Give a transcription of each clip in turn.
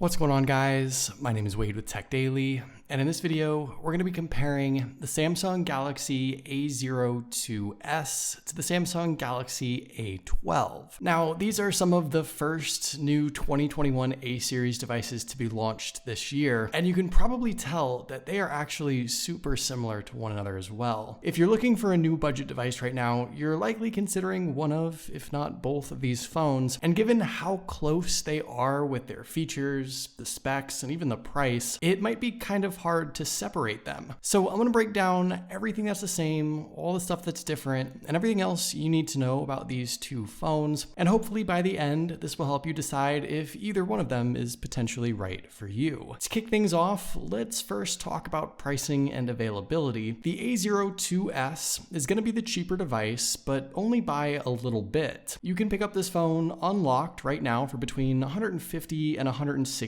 What's going on, guys? My name is Wade with TechDaily, and in this video, we're going to be comparing the Samsung Galaxy A02s to the Samsung Galaxy A12. Now, these are some of the first new 2021 A series devices to be launched this year, and you can probably tell that they are actually super similar to one another as well. If you're looking for a new budget device right now, you're likely considering one of, if not both of these phones, and given how close they are with their features, the specs, and even the price, it might be kind of hard to separate them. So I'm going to break down everything that's the same, all the stuff that's different, and everything else you need to know about these two phones. And hopefully by the end, this will help you decide if either one of them is potentially right for you. To kick things off, let's first talk about pricing and availability. The A02s is going to be the cheaper device, but only by a little bit. You can pick up this phone unlocked right now for between $150 and $160.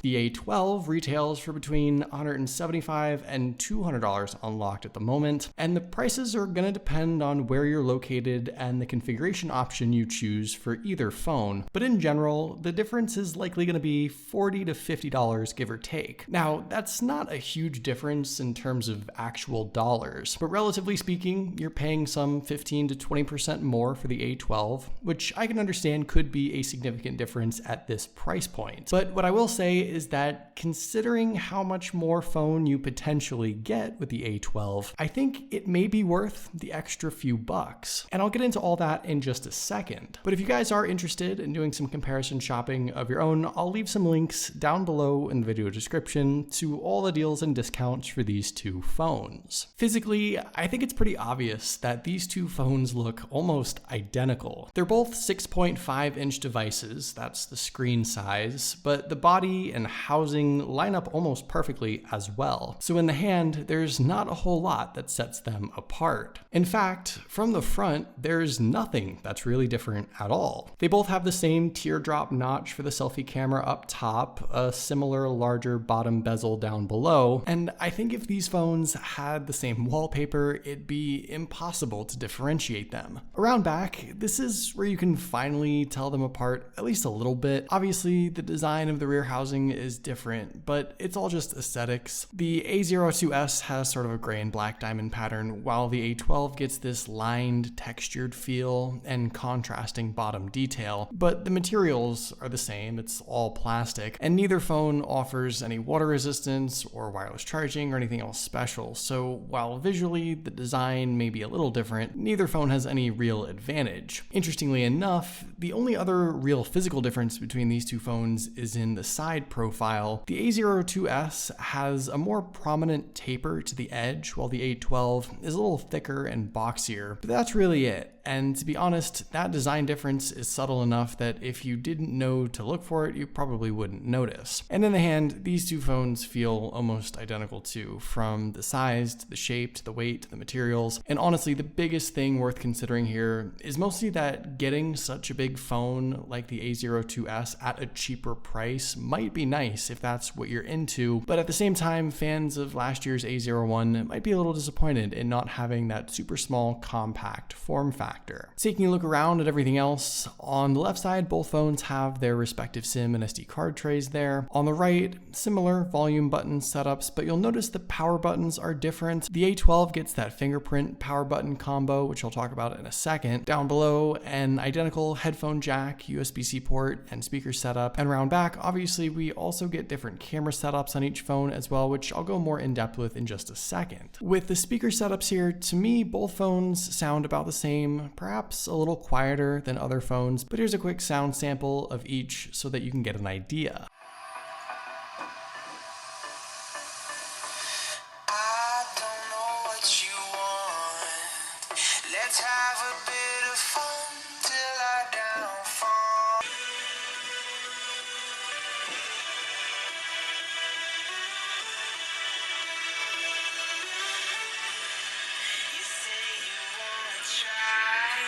The A12 retails for between $175 and $200 unlocked at the moment, and the prices are going to depend on where you're located and the configuration option you choose for either phone. But in general, the difference is likely going to be $40 to $50, give or take. Now, that's not a huge difference in terms of actual dollars, but relatively speaking, you're paying some 15 to 20% more for the A12, which I can understand could be a significant difference at this price point. But what I will say is that considering how much more phone you potentially get with the A12, I think it may be worth the extra few bucks. And I'll get into all that in just a second. But if you guys are interested in doing some comparison shopping of your own, I'll leave some links down below in the video description to all the deals and discounts for these two phones. Physically, I think it's pretty obvious that these two phones look almost identical. They're both 6.5-inch devices, that's the screen size, but the body and housing line up almost perfectly as well. So in the hand, there's not a whole lot that sets them apart. In fact, from the front, there's nothing that's really different at all. They both have the same teardrop notch for the selfie camera up top, a similar larger bottom bezel down below, and I think if these phones had the same wallpaper, it'd be impossible to differentiate them. Around back, this is where you can finally tell them apart at least a little bit. Obviously, the design of the rear housing is different, but it's all just aesthetics. The A02s has sort of a gray and black diamond pattern, while the A12 gets this lined, textured feel and contrasting bottom detail. But the materials are the same, it's all plastic, and neither phone offers any water resistance or wireless charging or anything else special. So while visually the design may be a little different, neither phone has any real advantage. Interestingly enough, the only other real physical difference between these two phones is in the side profile. The A02s has a more prominent taper to the edge, while the A12 is a little thicker and boxier, but that's really it. And to be honest, that design difference is subtle enough that if you didn't know to look for it, you probably wouldn't notice. And in the hand, these two phones feel almost identical too, from the size to the shape to the weight to the materials. And honestly, the biggest thing worth considering here is mostly that getting such a big phone like the A02s at a cheaper price might be nice if that's what you're into, but at the same time, fans of last year's A01 might be a little disappointed in not having that super small, compact form factor. Taking a look around at everything else, on the left side, both phones have their respective SIM and SD card trays there. On the right, similar volume button setups, but you'll notice the power buttons are different. The A12 gets that fingerprint power button combo, which I'll talk about in a second. Down below, an identical headphone jack, USB-C port, and speaker setup. And around back, obviously, we also get different camera setups on each phone as well, which I'll go more in depth with in just a second. With the speaker setups here, to me, both phones sound about the same, perhaps a little quieter than other phones, but here's a quick sound sample of each so that you can get an idea. I don't know what you want. Let's have a bit of fun till I downfall. You say you wanna try,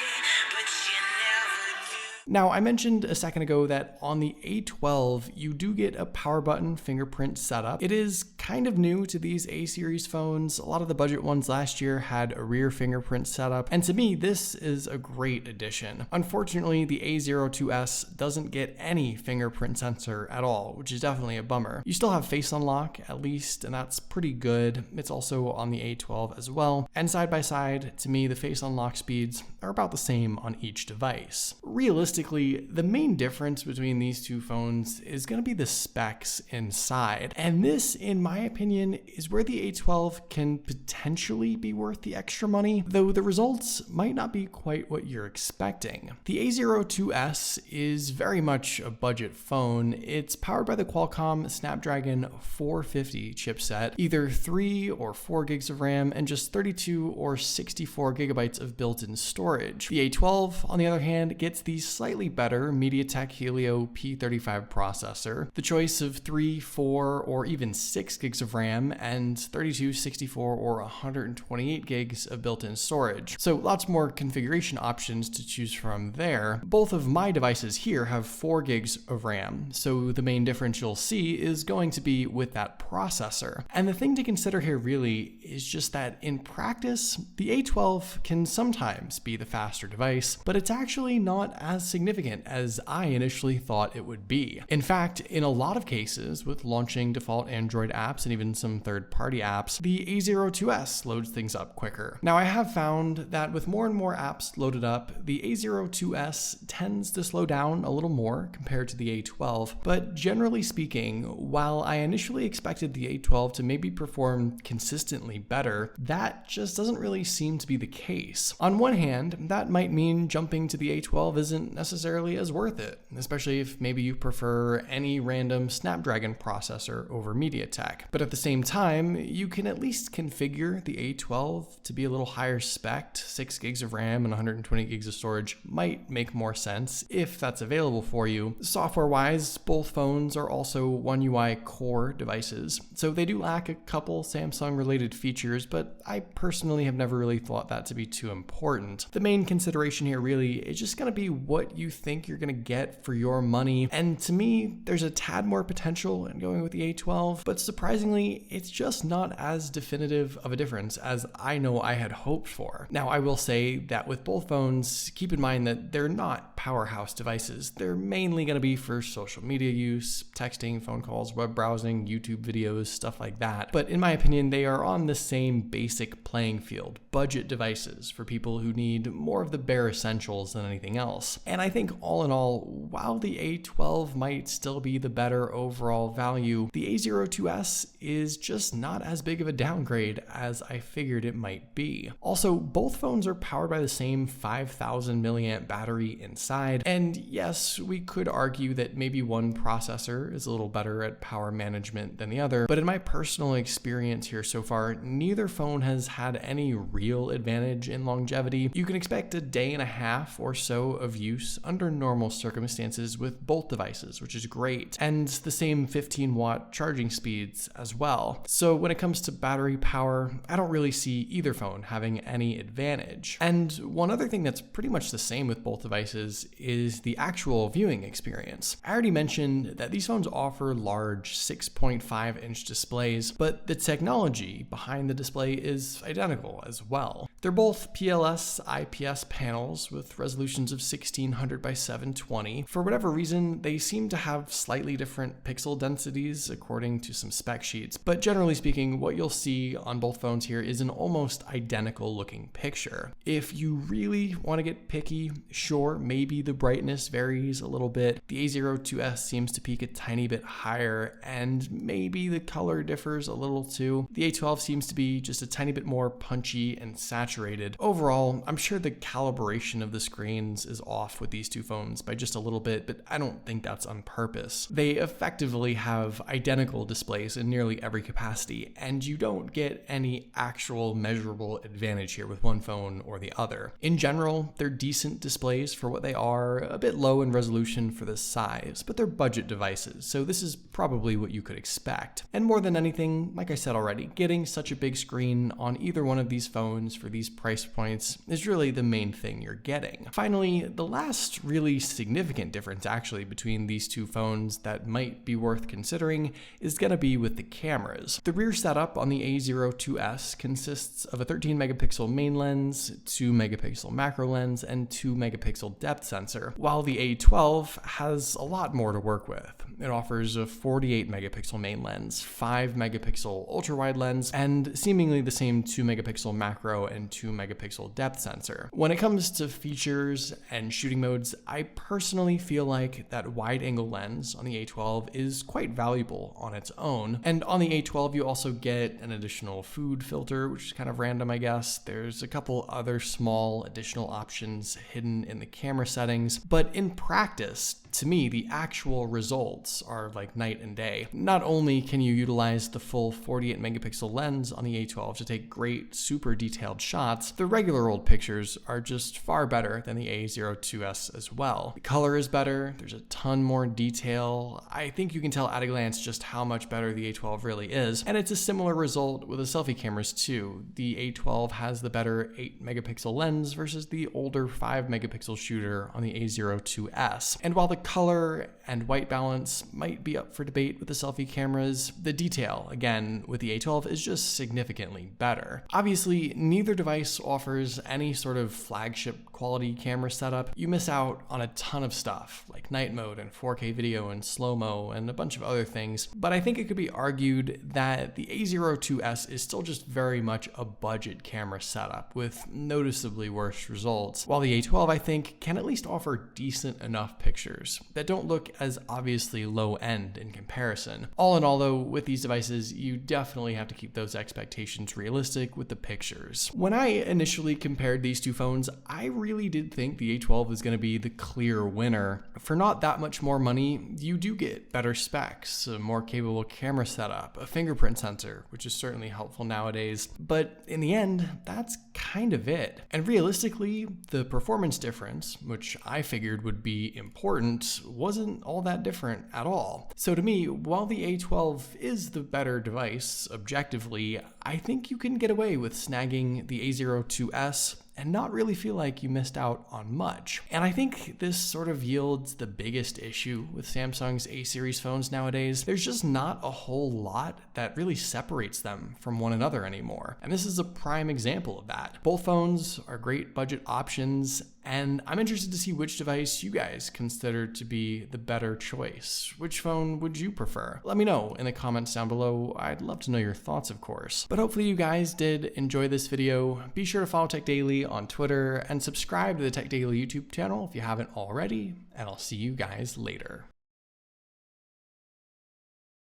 but you never do. Now, I mentioned a second ago that on the A12, you do get a power button fingerprint setup. It is kind of new to these A series phones. A lot of the budget ones last year had a rear fingerprint setup, and to me, this is a great addition. Unfortunately, the A02s doesn't get any fingerprint sensor at all, which is definitely a bummer. You still have face unlock, at least, and that's pretty good. It's also on the A12 as well, and side by side, to me, the face unlock speeds are about the same on each device. Realistically, the main difference between these two phones is going to be the specs inside, and this, in my opinion, is where the A12 can potentially be worth the extra money, though the results might not be quite what you're expecting. The A02s is very much a budget phone. It's powered by the Qualcomm Snapdragon 450 chipset, either 3 or 4 gigs of RAM, and just 32 or 64 gigabytes of built-in storage. The A12, on the other hand, gets the slightly better MediaTek Helio P35 processor, the choice of 3, 4, or even 6 gigs of RAM, and 32, 64, or 128 gigs of built-in storage. So lots more configuration options to choose from there. Both of my devices here have 4 gigs of RAM, so the main difference you'll see is going to be with that processor. And the thing to consider here really is just that in practice, the A12 can sometimes be the faster device, but it's actually not as significant as I initially thought it would be. In fact, in a lot of cases, with launching default Android apps and even some third-party apps, the A02s loads things up quicker. Now, I have found that with more and more apps loaded up, the A02s tends to slow down a little more compared to the A12, but generally speaking, while I initially expected the A12 to maybe perform consistently better, that just doesn't really seem to be the case. On one hand, that might mean jumping to the A12 isn't necessarily as worth it, especially if maybe you prefer any random Snapdragon processor over MediaTek. But at the same time, you can at least configure the A12 to be a little higher spec'd. 6 gigs of RAM and 120 gigs of storage might make more sense if that's available for you. Software-wise, both phones are also One UI Core devices, so they do lack a couple Samsung-related features, but I personally have never really thought that to be too important. The main consideration here really is just going to be what you think you're going to get for your money, and to me, there's a tad more potential in going with the A12, but surprisingly, it's just not as definitive of a difference as I know I had hoped for. Now, I will say that with both phones, keep in mind that they're not powerhouse devices. They're mainly going to be for social media use, texting, phone calls, web browsing, YouTube videos, stuff like that. But in my opinion, they are on the same basic playing field, budget devices for people who need more of the bare essentials than anything else. And I think all in all, while the A12 might still be the better overall value, the A02s is just not as big of a downgrade as I figured it might be. Also, both phones are powered by the same 5,000 milliamp battery inside, and yes, we could argue that maybe one processor is a little better at power management than the other, but in my personal experience here so far, neither phone has had any real advantage in longevity. You can expect a day and a half or so of use under normal circumstances with both devices, which is great, and the same 15-watt charging speeds as well. So when it comes to battery power, I don't really see either phone having any advantage. And one other thing that's pretty much the same with both devices is the actual viewing experience. I already mentioned that these phones offer large 6.5-inch displays, but the technology behind the display is identical as well. They're both PLS IPS panels with resolutions of 1600 by 720. For whatever reason, they seem to have slightly different pixel densities according to some spec sheets, but generally speaking, what you'll see on both phones here is an almost identical looking picture. If you really want to get picky, sure, maybe the brightness varies a little bit. The A02s seems to peak a tiny bit higher, and maybe the color differs a little too. The A12 seems to be just a tiny bit more punchy and saturated. Overall, I'm sure the calibration of the screens is off with these two phones by just a little bit, but I don't think that's on purpose. They effectively have identical displays in nearly every capacity, and you don't get any actual measurable advantage here with one phone or the other. In general, they're decent displays for what they are a bit low in resolution for this size, but they're budget devices, so this is probably what you could expect. And more than anything, like I said already, getting such a big screen on either one of these phones for these price points is really the main thing you're getting. Finally, the last really significant difference actually between these two phones that might be worth considering is going to be with the cameras. The rear setup on the A02s consists of a 13 megapixel main lens, 2 megapixel macro lens, and 2 megapixel depth sensor, while the A12 has a lot more to work with. It offers a 48 megapixel main lens, 5 megapixel ultra wide lens, and seemingly the same 2 megapixel macro and 2 megapixel depth sensor. When it comes to features and shooting modes, I personally feel like that wide angle lens on the A12 is quite valuable on its own. And on the A12, you also get an additional food filter, which is kind of random, I guess. There's a couple other small additional options hidden in the camera settings, but in practice, to me, the actual results are like night and day. Not only can you utilize the full 48 megapixel lens on the A12 to take great, super detailed shots, the regular old pictures are just far better than the A02s as well. The color is better, there's a ton more detail. I think you can tell at a glance just how much better the A12 really is, and it's a similar result with the selfie cameras too. The A12 has the better 8 megapixel lens versus the older 5 megapixel shooter on the A02s. And while the color and white balance might be up for debate with the selfie cameras, the detail, again, with the A12 is just significantly better. Obviously, neither device offers any sort of flagship quality camera setup. You miss out on a ton of stuff, like night mode and 4K video and slow-mo and a bunch of other things, but I think it could be argued that the A02s is still just very much a budget camera setup with noticeably worse results, while the A12, I think, can at least offer decent enough pictures that don't look as obviously low end in comparison. All in all though, with these devices, you definitely have to keep those expectations realistic with the pictures. When I initially compared these two phones, I really did think the A12 was going to be the clear winner. For not that much more money, you do get better specs, a more capable camera setup, a fingerprint sensor, which is certainly helpful nowadays, but in the end, that's kind of it. And realistically, the performance difference, which I figured would be important, wasn't all that different at all. So to me, while the A12 is the better device objectively, I think you can get away with snagging the A02s and not really feel like you missed out on much. And I think this sort of yields the biggest issue with Samsung's A series phones nowadays. There's just not a whole lot that really separates them from one another anymore. And this is a prime example of that. Both phones are great budget options, and I'm interested to see which device you guys consider to be the better choice. Which phone would you prefer? Let me know in the comments down below. I'd love to know your thoughts, of course. But hopefully you guys did enjoy this video. Be sure to follow TechDaily on Twitter and subscribe to the TechDaily YouTube channel if you haven't already, and I'll see you guys later.